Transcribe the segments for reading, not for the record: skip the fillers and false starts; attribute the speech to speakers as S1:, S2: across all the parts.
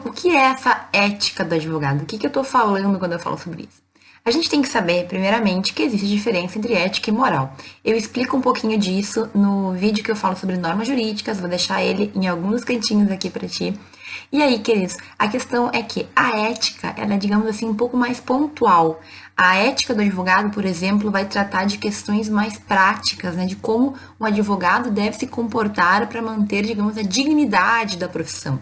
S1: o que é essa ética do advogado? O que eu estou falando quando eu falo sobre isso? A gente tem que saber, primeiramente, que existe diferença entre ética e moral. Eu explico um pouquinho disso no vídeo que eu falo sobre normas jurídicas, vou deixar ele em alguns cantinhos aqui para ti. E aí, queridos, a questão é que a ética, ela é, digamos assim, um pouco mais pontual. A ética do advogado, por exemplo, vai tratar de questões mais práticas, né, de como um advogado deve se comportar para manter, digamos, a dignidade da profissão.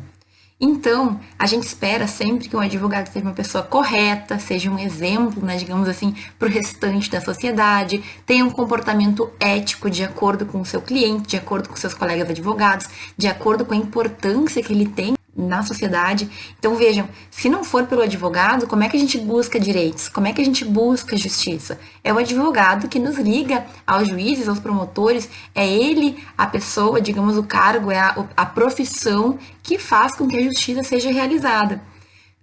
S1: Então, a gente espera sempre que um advogado seja uma pessoa correta, seja um exemplo, né, digamos assim, para o restante da sociedade, tenha um comportamento ético de acordo com o seu cliente, de acordo com seus colegas advogados, de acordo com a importância que ele tem na sociedade. Então vejam, se não for pelo advogado, como é que a gente busca direitos? Como é que a gente busca justiça? É o advogado que nos liga aos juízes, aos promotores, é ele a pessoa, digamos, o cargo, é a profissão que faz com que a justiça seja realizada.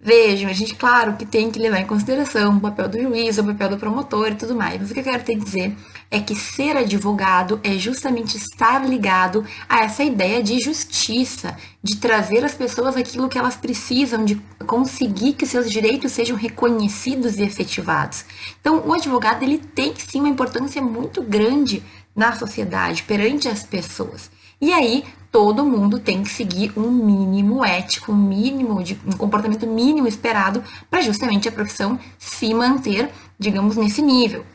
S1: Vejam, a gente, claro, que tem que levar em consideração o papel do juiz, o papel do promotor e tudo mais. Mas o que eu quero te dizer é que ser advogado é justamente estar ligado a essa ideia de justiça, de trazer às pessoas aquilo que elas precisam, de conseguir que seus direitos sejam reconhecidos e efetivados. Então, o advogado, ele tem sim uma importância muito grande na sociedade, perante as pessoas. E aí, todo mundo tem que seguir um mínimo ético, um comportamento mínimo esperado para justamente a profissão se manter, digamos, nesse nível.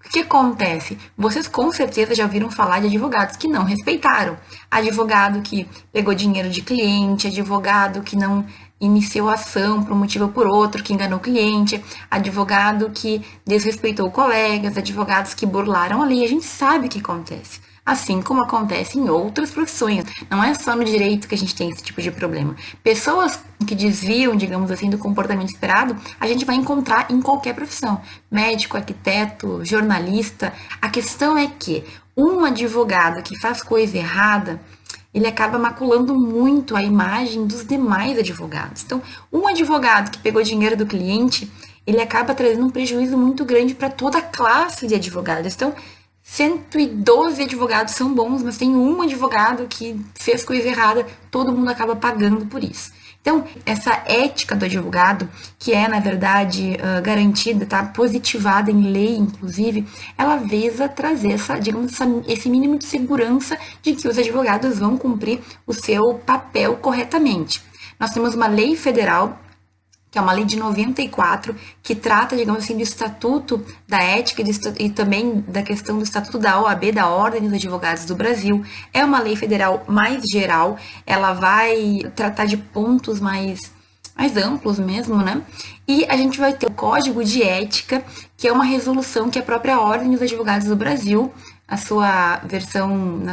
S1: O que acontece? Vocês com certeza já ouviram falar de advogados que não respeitaram. Advogado que pegou dinheiro de cliente, advogado que não iniciou ação por um motivo ou por outro, que enganou o cliente, advogado que desrespeitou colegas, advogados que burlaram a lei. A gente sabe o que acontece. Assim como acontece em outras profissões. Não é só no direito que a gente tem esse tipo de problema. Pessoas que desviam, digamos assim, do comportamento esperado, a gente vai encontrar em qualquer profissão. Médico, arquiteto, jornalista. A questão é que um advogado que faz coisa errada, ele acaba maculando muito a imagem dos demais advogados. Então, um advogado que pegou dinheiro do cliente, ele acaba trazendo um prejuízo muito grande para toda a classe de advogados. Então, 112 advogados são bons, mas tem um advogado que fez coisa errada, todo mundo acaba pagando por isso. Então, essa ética do advogado, que é, na verdade, garantida, tá positivada em lei, inclusive, ela visa trazer esse mínimo de segurança de que os advogados vão cumprir o seu papel corretamente. Nós temos uma lei federal, que é uma lei de 94, que trata, digamos assim, do Estatuto da Ética e também da questão do Estatuto da OAB, da Ordem dos Advogados do Brasil. É uma lei federal mais geral, ela vai tratar de pontos mais amplos mesmo, né? E a gente vai ter o Código de Ética, que é uma resolução que a própria Ordem dos Advogados do Brasil, a sua versão,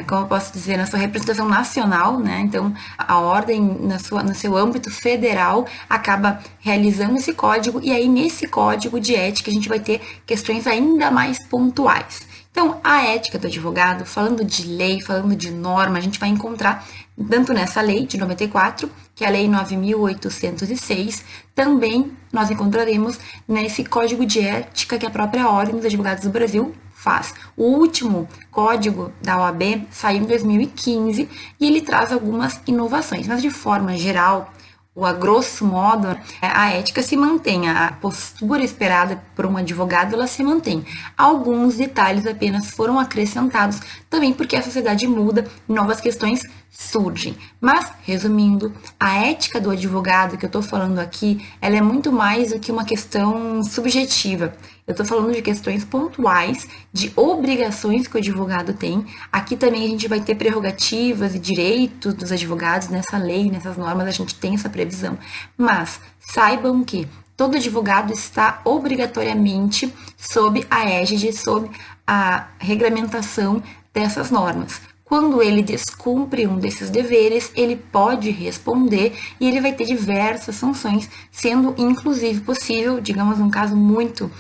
S1: como eu posso dizer, na sua representação nacional, né? Então, a ordem, no seu âmbito federal, acaba realizando esse código, e aí nesse código de ética a gente vai ter questões ainda mais pontuais. Então, a ética do advogado, falando de lei, falando de norma, a gente vai encontrar tanto nessa lei de 94, que é a lei 9.806, também nós encontraremos nesse código de ética que a própria Ordem dos Advogados do Brasil faz. O último código da OAB saiu em 2015 e ele traz algumas inovações, mas de forma geral, ou a grosso modo, a ética se mantém, a postura esperada por um advogado, ela se mantém. Alguns detalhes apenas foram acrescentados, também porque a sociedade muda e novas questões surgem. Mas, resumindo, a ética do advogado que eu estou falando aqui, ela é muito mais do que uma questão subjetiva. Eu estou falando de questões pontuais, de obrigações que o advogado tem. Aqui também a gente vai ter prerrogativas e direitos dos advogados nessa lei, nessas normas, a gente tem essa previsão. Mas saibam que todo advogado está obrigatoriamente sob a égide, sob a regulamentação dessas normas. Quando ele descumpre um desses deveres, ele pode responder e ele vai ter diversas sanções, sendo inclusive possível, digamos, num caso muito,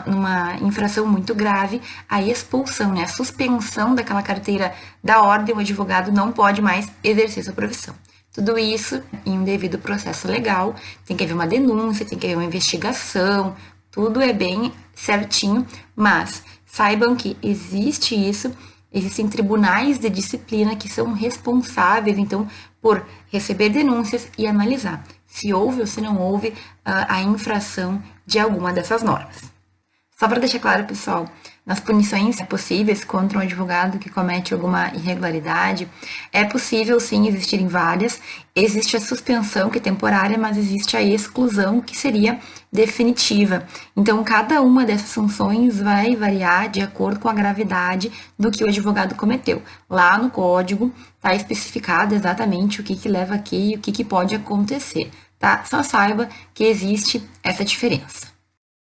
S1: numa infração muito grave, a expulsão, né? A suspensão daquela carteira da ordem, o advogado não pode mais exercer sua profissão. Tudo isso em um devido processo legal, tem que haver uma denúncia, tem que haver uma investigação, tudo é bem certinho, mas saibam que existe isso existem tribunais de disciplina que são responsáveis, então, por receber denúncias e analisar se houve ou se não houve a infração de alguma dessas normas. Só para deixar claro, pessoal, nas punições possíveis contra um advogado que comete alguma irregularidade, é possível sim existirem várias. Existe a suspensão, que é temporária, mas existe a exclusão, que seria definitiva. Então, cada uma dessas sanções vai variar de acordo com a gravidade do que o advogado cometeu. Lá no código está especificado exatamente o que leva a quê e o que pode acontecer, tá? Só saiba que existe essa diferença.